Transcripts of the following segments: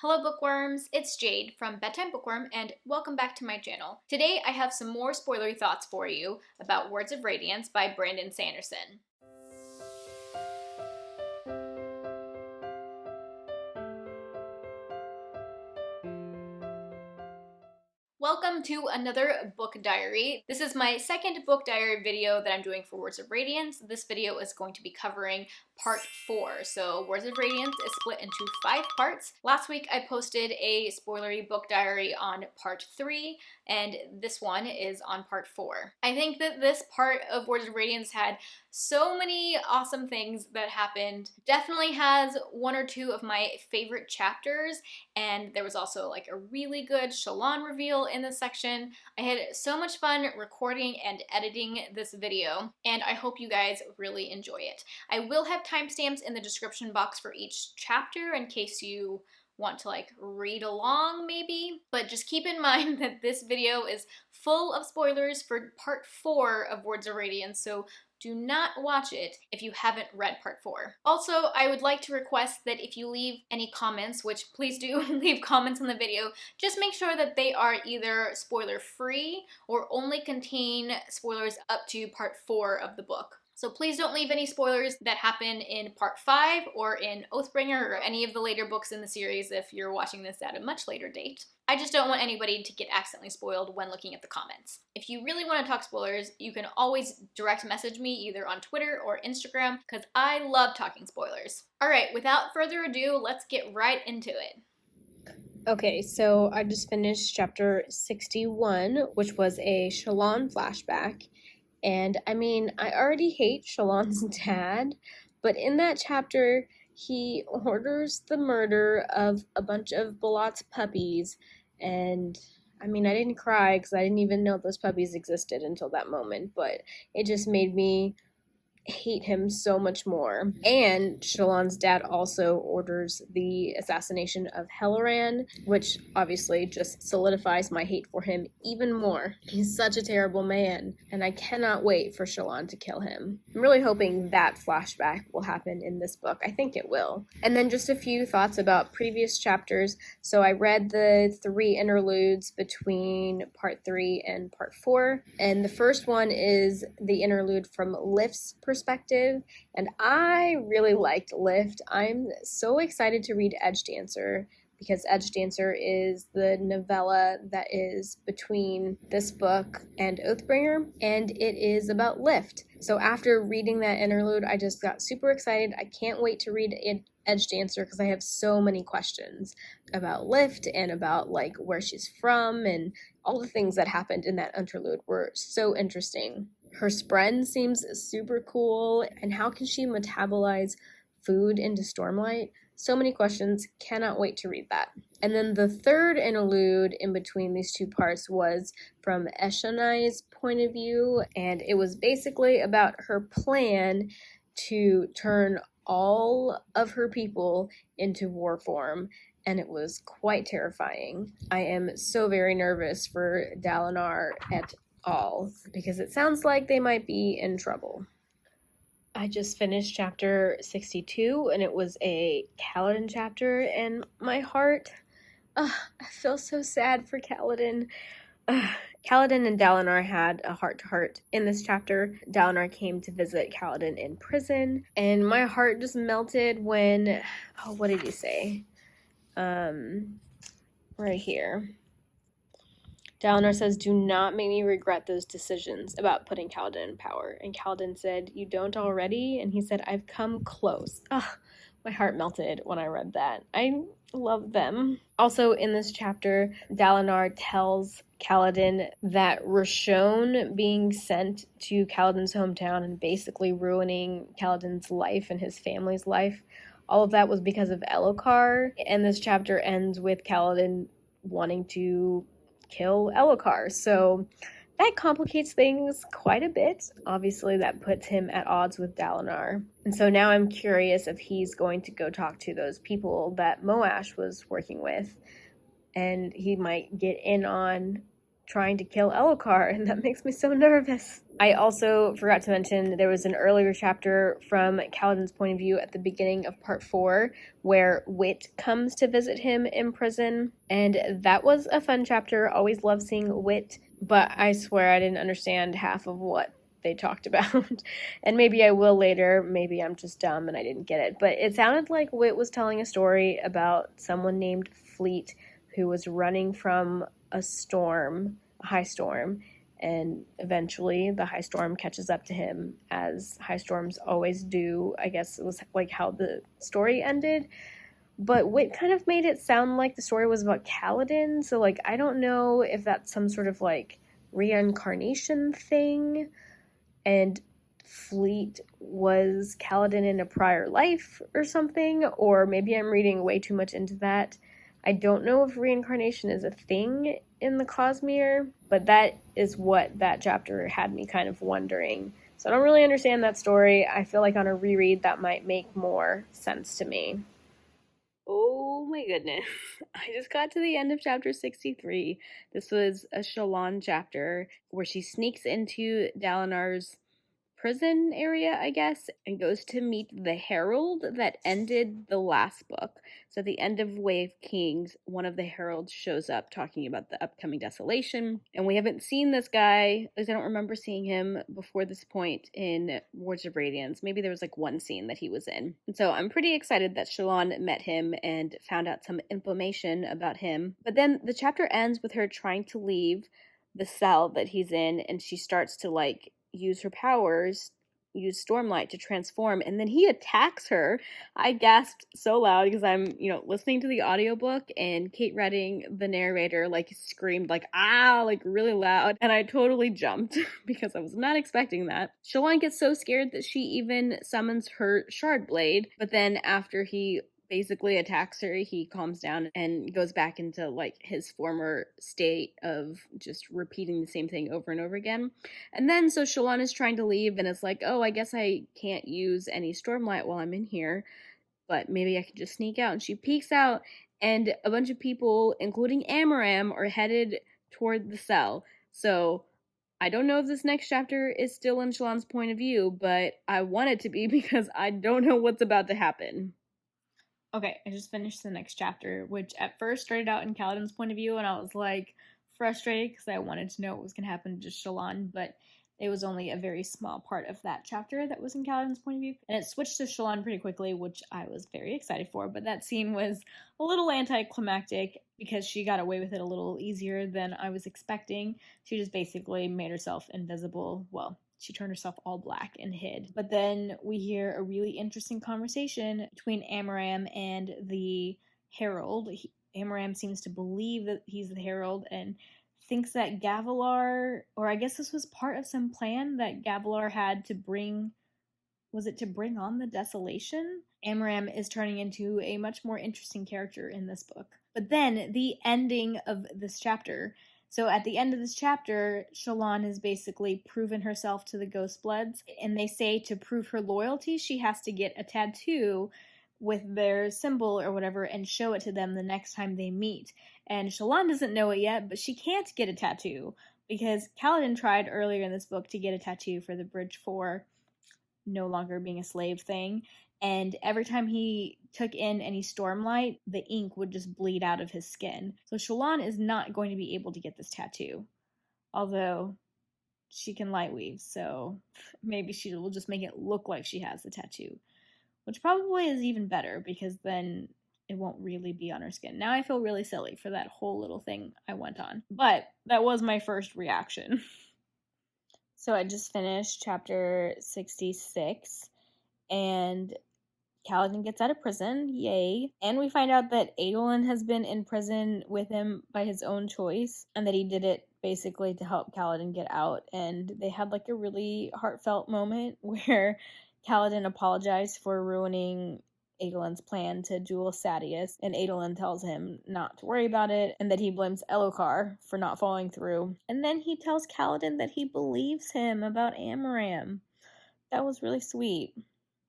Hello bookworms, it's Jade from Bedtime Bookworm and welcome back to my channel. Today I have some more spoilery thoughts for you about Words of Radiance by Brandon Sanderson. Welcome to another book diary. This is my second book diary video that I'm doing for Words of Radiance. This video is going to be covering part 4. So Words of Radiance is split into 5 parts. Last week I posted a spoilery book diary on part 3 and this one is on part 4. I think that this part of Words of Radiance had so many awesome things that happened. Definitely has one or two of my favorite chapters, and there was also like a really good Shallan reveal in this section. I had so much fun recording and editing this video, and I hope you guys really enjoy it. I will have timestamps in the description box for each chapter in case you want to like read along maybe, but just keep in mind that this video is full of spoilers for part 4 of Words of Radiance, so do not watch it if you haven't read part 4. Also, I would like to request that if you leave any comments, which please do leave comments on the video, just make sure that they are either spoiler free or only contain spoilers up to part 4 of the book. So please don't leave any spoilers that happen in part 5 or in Oathbringer or any of the later books in the series if you're watching this at a much later date. I just don't want anybody to get accidentally spoiled when looking at the comments. If you really want to talk spoilers, you can always direct message me either on Twitter or Instagram because I love talking spoilers. Alright, without further ado, let's get right into it. Okay, so I just finished chapter 61, which was a Shallan flashback. And I mean, I already hate Shallan's dad, but in that chapter, he orders the murder of a bunch of Balat's puppies. And I mean, I didn't cry because I didn't even know those puppies existed until that moment, but it just made me hate him so much more. And Shallan's dad also orders the assassination of Helleran, which obviously just solidifies my hate for him even more. He's such a terrible man, and I cannot wait for Shallan to kill him. I'm really hoping that flashback will happen in this book. I think it will. And then just a few thoughts about previous chapters. So I read the 3 interludes between part 3 and part 4, and the first one is the interlude from Lift's perspective, and I really liked Lift. I'm so excited to read Edge Dancer because Edge Dancer is the novella that is between this book and Oathbringer, and it is about Lift. So after reading that interlude, I just got super excited. I can't wait to read Edge Dancer because I have so many questions about Lift and about like where she's from, and all the things that happened in that interlude were so interesting. Her spren seems super cool, and how can she metabolize food into Stormlight? So many questions, cannot wait to read that. And then the third interlude in between these 2 parts was from Eshonai's point of view, and it was basically about her plan to turn all of her people into war form, and it was quite terrifying. I am so very nervous for Dalinar et al because it sounds like they might be in trouble. I just finished chapter 62, and it was a Kaladin chapter, and my heart, I feel so sad for Kaladin. Kaladin and Dalinar had a heart-to-heart in this chapter. Dalinar came to visit Kaladin in prison, and my heart just melted when, what did he say? Right here. Dalinar says, "Do not make me regret those decisions about putting Kaladin in power." And Kaladin said, "You don't already?" And he said, "I've come close." My heart melted when I read that. I love them. Also in this chapter, Dalinar tells Kaladin that Rashon being sent to Kaladin's hometown and basically ruining Kaladin's life and his family's life, all of that was because of Elhokar. And this chapter ends with Kaladin wanting to kill Elhokar, so that complicates things quite a bit. Obviously, that puts him at odds with Dalinar. And so now I'm curious if he's going to go talk to those people that Moash was working with, and he might get in on trying to kill Elokar, and that makes me so nervous. I also forgot to mention there was an earlier chapter from Kaladin's point of view at the beginning of part 4 where Wit comes to visit him in prison, and that was a fun chapter. Always love seeing Wit, but I swear I didn't understand half of what they talked about. And maybe I will later. Maybe I'm just dumb and I didn't get it. But it sounded like Wit was telling a story about someone named Fleet who was running from a storm, a high storm, and eventually the high storm catches up to him, as high storms always do. I guess it was like how the story ended. But Wit kind of made it sound like the story was about Kaladin, so like I don't know if that's some sort of like reincarnation thing, and Fleet was Kaladin in a prior life or something, or maybe I'm reading way too much into that. I don't know if reincarnation is a thing in the Cosmere, but that is what that chapter had me kind of wondering. So I don't really understand that story. I feel like on a reread that might make more sense to me. Oh my goodness. I just got to the end of chapter 63. This was a Shalon chapter where she sneaks into Dalinar's prison area, I guess, and goes to meet the herald that ended the last book. So at the end of Way of Kings, one of the heralds shows up talking about the upcoming desolation. And we haven't seen this guy, at least I don't remember seeing him before this point in Words of Radiance. Maybe there was like one scene that he was in. And so I'm pretty excited that Shalon met him and found out some information about him. But then the chapter ends with her trying to leave the cell that he's in, and she starts to like use her powers, use Stormlight to transform, and then he attacks her. I gasped so loud because I'm, listening to the audiobook, and Kate Redding, the narrator, like screamed like ah, like really loud, and I totally jumped because I was not expecting that. Shalon gets so scared that she even summons her shard blade, but then after he basically attacks her, he calms down and goes back into like his former state of just repeating the same thing over and over again. And then so Shalon is trying to leave, and it's like, oh, I guess I can't use any Stormlight while I'm in here, but maybe I could just sneak out. And she peeks out, and a bunch of people, including Amaram, are headed toward the cell. So I don't know if this next chapter is still in Shalon's point of view, but I want it to be because I don't know what's about to happen. Okay, I just finished the next chapter, which at first started out in Kaladin's point of view, and I was like frustrated because I wanted to know what was going to happen to Shalon, but it was only a very small part of that chapter that was in Kaladin's point of view, and it switched to Shalon pretty quickly, which I was very excited for. But that scene was a little anticlimactic because she got away with it a little easier than I was expecting. She just basically made herself invisible. Well, she turned herself all black and hid. But then we hear a really interesting conversation between Amaram and the Herald. Amaram seems to believe that he's the Herald and thinks that Gavilar, or I guess this was part of some plan that Gavilar had to bring, was it to bring on the desolation? Amaram is turning into a much more interesting character in this book. But then the ending of this chapter. So at the end of this chapter, Shalon has basically proven herself to the Ghostbloods, and they say to prove her loyalty, she has to get a tattoo with their symbol or whatever and show it to them the next time they meet. And Shalon doesn't know it yet, but she can't get a tattoo because Kaladin tried earlier in this book to get a tattoo for the Bridge 4 no longer being a slave thing, and every time he took in any stormlight, the ink would just bleed out of his skin. So Shalon is not going to be able to get this tattoo, although she can light weave, so maybe she will just make it look like she has the tattoo, which probably is even better because then it won't really be on her skin. Now I feel really silly for that whole little thing I went on, but that was my first reaction. So I just finished chapter 66, and Kaladin gets out of prison, yay. And we find out that Adolin has been in prison with him by his own choice, and that he did it basically to help Kaladin get out. And they had like a really heartfelt moment where Kaladin apologized for ruining Adolin's plan to duel Sadeas, and Adolin tells him not to worry about it, and that he blames Elokar for not following through. And then he tells Kaladin that he believes him about Amaram. That was really sweet.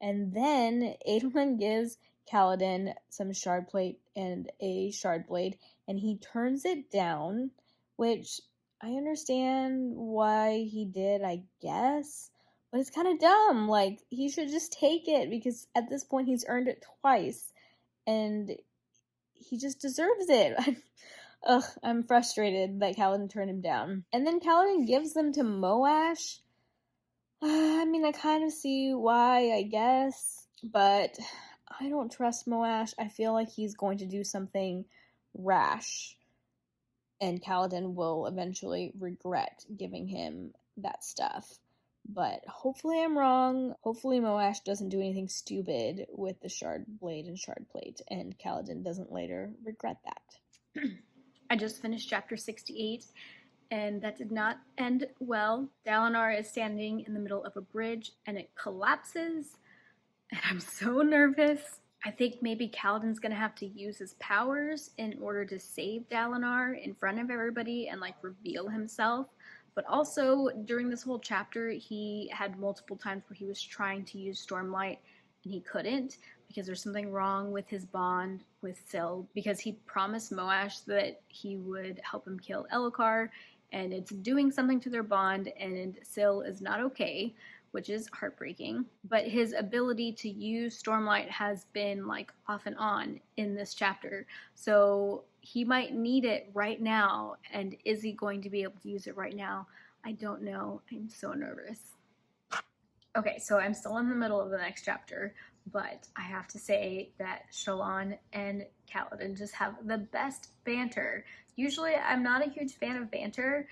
And then Adolin gives Kaladin some shard plate and a shard blade, and he turns it down, which I understand why he did, I guess, but it's kind of dumb. Like, he should just take it because at this point he's earned it twice and he just deserves it. Ugh, I'm frustrated that Kaladin turned him down. And then Kaladin gives them to Moash. I mean, I kind of see why, I guess, but I don't trust Moash. I feel like he's going to do something rash, and Kaladin will eventually regret giving him that stuff. But hopefully I'm wrong. Hopefully Moash doesn't do anything stupid with the shard blade and shard plate, and Kaladin doesn't later regret that. I just finished chapter 68, and that did not end well. Dalinar is standing in the middle of a bridge, and it collapses, and I'm so nervous. I think maybe Kaladin's gonna have to use his powers in order to save Dalinar in front of everybody and like reveal himself. But also during this whole chapter, he had multiple times where he was trying to use Stormlight and he couldn't because there's something wrong with his bond with Syl, because he promised Moash that he would help him kill Elhokar, and it's doing something to their bond, and Syl is not okay, which is heartbreaking. But his ability to use Stormlight has been like off and on in this chapter. So he might need it right now. And is he going to be able to use it right now? I don't know. I'm so nervous. Okay, so I'm still in the middle of the next chapter, but I have to say that Shallan and Kaladin just have the best banter. Usually I'm not a huge fan of banter,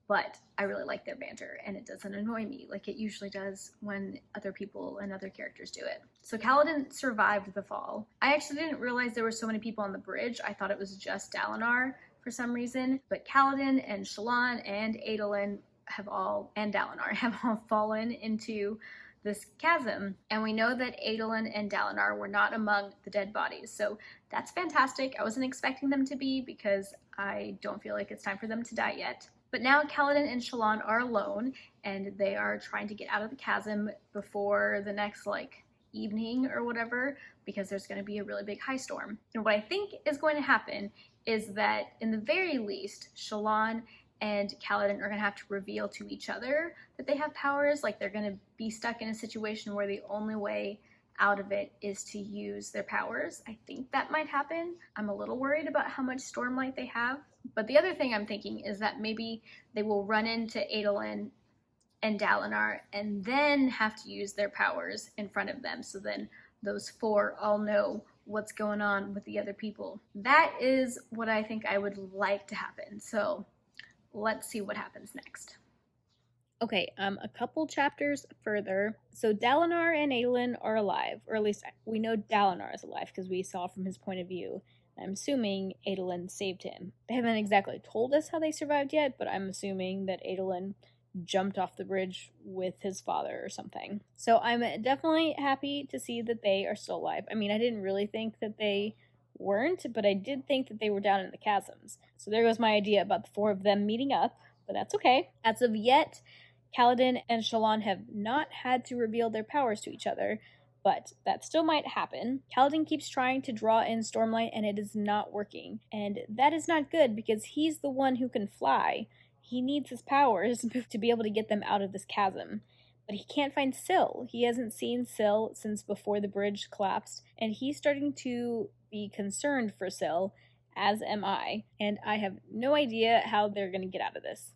but I really like their banter, and it doesn't annoy me like it usually does when other people and other characters do it. So Kaladin survived the fall. I actually didn't realize there were so many people on the bridge. I thought it was just Dalinar for some reason, but Kaladin and Shallan and Adolin and Dalinar have all fallen into this chasm, and we know that Adolin and Dalinar were not among the dead bodies, so that's fantastic. I wasn't expecting them to be because I don't feel like it's time for them to die yet. But now Kaladin and Shallan are alone, and they are trying to get out of the chasm before the next evening or whatever, because there's going to be a really big high storm. And what I think is going to happen is that in the very least, Shallan and Kaladin are going to have to reveal to each other that they have powers. Like, they're going to be stuck in a situation where the only way out of it is to use their powers. I think that might happen. I'm a little worried about how much Stormlight they have. But the other thing I'm thinking is that maybe they will run into Adolin and Dalinar and then have to use their powers in front of them. So then those four all know what's going on with the other people. That is what I think I would like to happen. So let's see what happens next. Okay, a couple chapters further. So Dalinar and Adolin are alive, or at least we know Dalinar is alive because we saw from his point of view. I'm assuming Adolin saved him. They haven't exactly told us how they survived yet, but I'm assuming that Adolin jumped off the bridge with his father or something. So I'm definitely happy to see that they are still alive. I mean, I didn't really think that they weren't, but I did think that they were down in the chasms. So there goes my idea about the four of them meeting up, but that's okay. As of yet, Kaladin and Shallan have not had to reveal their powers to each other, but that still might happen. Kaladin keeps trying to draw in Stormlight and it is not working, and that is not good because he's the one who can fly. He needs his powers to be able to get them out of this chasm. But he can't find Syl. He hasn't seen Syl since before the bridge collapsed, and he's starting to be concerned for Syl, as am I, and I have no idea how they're going to get out of this.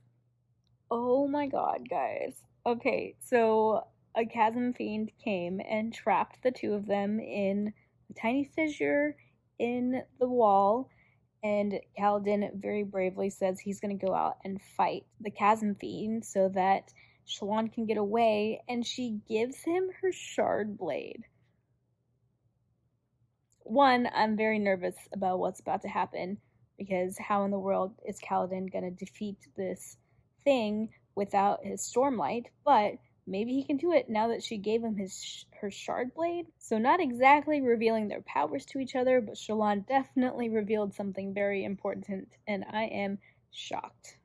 Oh my god, guys. Okay, so a chasm fiend came and trapped the two of them in a tiny fissure in the wall, and Kaladin very bravely says he's going to go out and fight the chasm fiend so that Shallan can get away, and she gives him her shard blade. One, I'm very nervous about what's about to happen, because how in the world is Kaladin going to defeat this thing without his Stormlight? But maybe he can do it now that she gave him her shard blade. So not exactly revealing their powers to each other, but Shallan definitely revealed something very important, and I am shocked.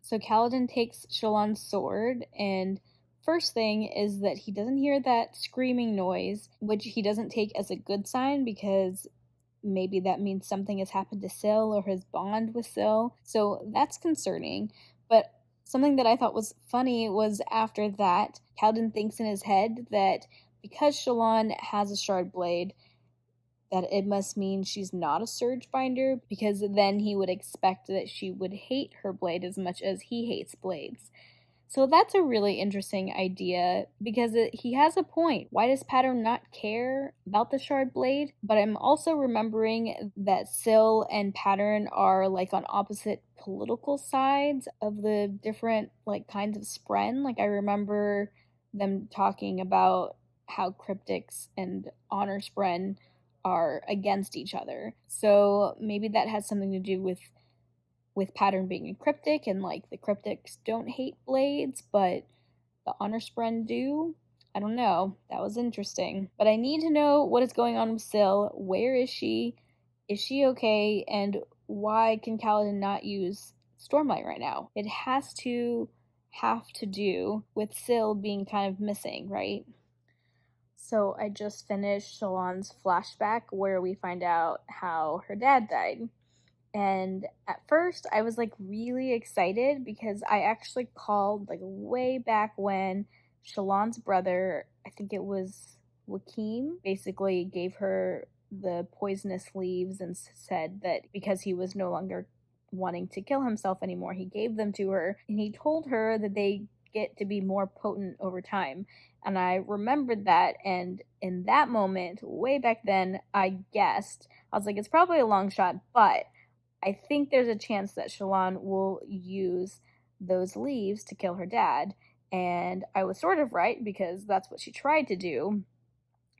So Kaladin takes Shallan's sword, and first thing is that he doesn't hear that screaming noise, which he doesn't take as a good sign because maybe that means something has happened to Syl or his bond with Syl. So that's concerning. But something that I thought was funny was after that, Kaladin thinks in his head that because Shallan has a shard blade, that it must mean she's not a surge binder, because then he would expect that she would hate her blade as much as he hates blades. So that's a really interesting idea because he has a point. Why does Pattern not care about the shard blade? But I'm also remembering that Syl and Pattern are like on opposite political sides of the different like kinds of spren. Like I remember them talking about how cryptics and honor spren are against each other. So maybe that has something to do with Pattern being a cryptic, and like the cryptics don't hate blades, but the honor spren do. I don't know. That was interesting. But I need to know what is going on with Syl. Where is she? Is she okay? And why can Kaladin not use Stormlight right now? It has to have to do with Syl being kind of missing, right? So I just finished Shallan's flashback where we find out how her dad died. And at first, I was like really excited because I actually called like way back when Shallan's brother, I think it was Wakim, basically gave her the poisonous leaves and said that because he was no longer wanting to kill himself anymore, he gave them to her. And he told her that they get to be more potent over time. And I remembered that. And in that moment, way back then, I guessed, I was like, it's probably a long shot, but I think there's a chance that Shallan will use those leaves to kill her dad. And I was sort of right because that's what she tried to do.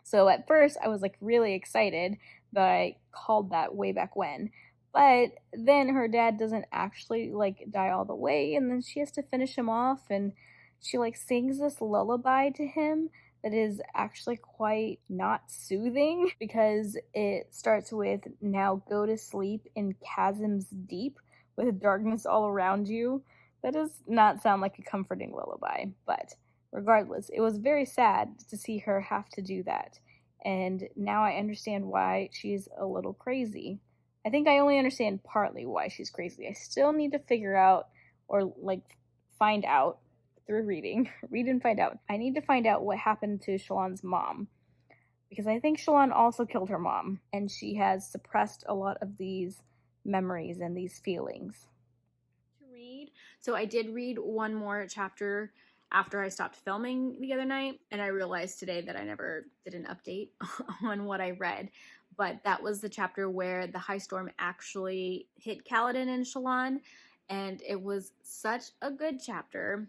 So at first I was like really excited that I called that way back when. But then her dad doesn't actually like die all the way, and then she has to finish him off, and she like sings this lullaby to him that is actually quite not soothing because it starts with "Now go to sleep in chasms deep with darkness all around you." That does not sound like a comforting lullaby, but regardless, it was very sad to see her have to do that. And now I understand why she's a little crazy. I think I only understand partly why she's crazy. I still need to figure out or like find out through reading, read and find out. I need to find out what happened to Shallan's mom because I think Shallan also killed her mom and she has suppressed a lot of these memories and these feelings. To read. So I did read one more chapter after I stopped filming the other night, and I realized today that I never did an update on what I read. But that was the chapter where the high storm actually hit Kaladin and Shallan, and it was such a good chapter.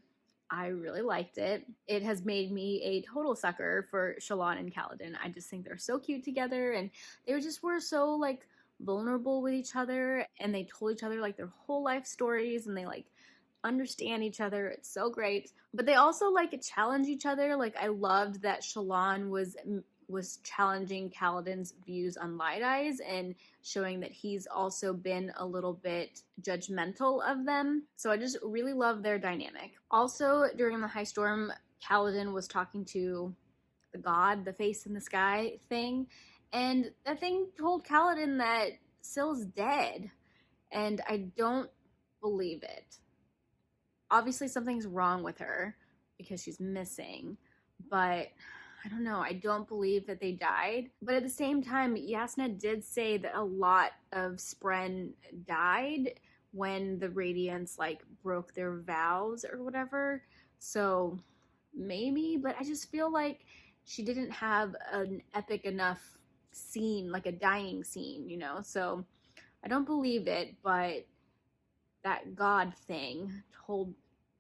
I really liked it. It has made me a total sucker for Shallan and Kaladin. I just think they're so cute together, and they just were so like vulnerable with each other, and they told each other like their whole life stories, and they like understand each other. It's so great. But they also like challenge each other. Like I loved that Shallan was challenging Kaladin's views on light eyes and showing that he's also been a little bit judgmental of them. So I just really love their dynamic. Also, during the high storm, Kaladin was talking to the god, the face in the sky thing, and that thing told Kaladin that Syl's dead, and I don't believe it. Obviously, something's wrong with her because she's missing, but I don't know. I don't believe that they died. But at the same time, Yasna did say that a lot of Spren died when the Radiants like broke their vows or whatever. So maybe, but I just feel like she didn't have an epic enough scene, like a dying scene, you know? So I don't believe it, but that god thing told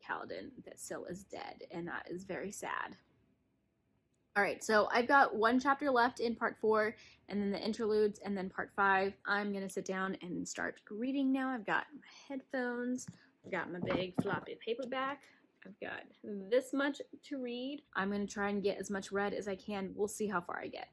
Kaladin that Syl is dead, and that is very sad. All right, so I've got one chapter left in part 4, and then the interludes, and then part 5. I'm going to sit down and start reading now. I've got my headphones, I've got my big floppy paperback, I've got this much to read. I'm going to try and get as much read as I can. We'll see how far I get.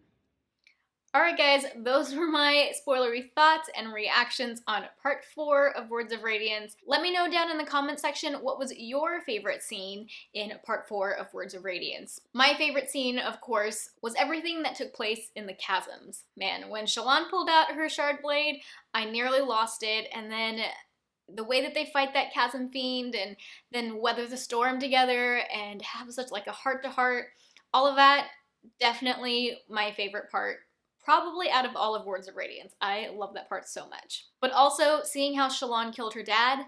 Alright guys, those were my spoilery thoughts and reactions on part 4 of Words of Radiance. Let me know down in the comment section what was your favorite scene in part 4 of Words of Radiance. My favorite scene, of course, was everything that took place in the chasms. Man, when Shallan pulled out her shard blade, I nearly lost it, and then the way that they fight that chasm fiend and then weather the storm together and have such like a heart-to-heart, all of that, definitely my favorite part. Probably out of all of Words of Radiance. I love that part so much. But also, seeing how Shallan killed her dad,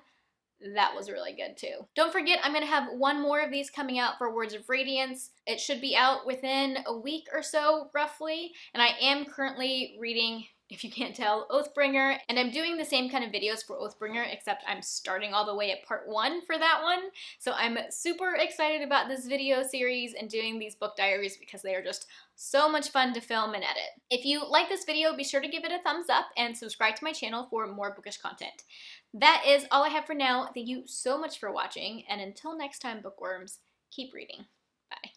that was really good too. Don't forget, I'm going to have one more of these coming out for Words of Radiance. It should be out within a week or so, roughly. And I am currently reading, if you can't tell, Oathbringer, and I'm doing the same kind of videos for Oathbringer, except I'm starting all the way at part 1 for that one. So I'm super excited about this video series and doing these book diaries because they are just so much fun to film and edit. If you like this video, be sure to give it a thumbs up and subscribe to my channel for more bookish content. That is all I have for now. Thank you so much for watching, and until next time, bookworms, keep reading. Bye.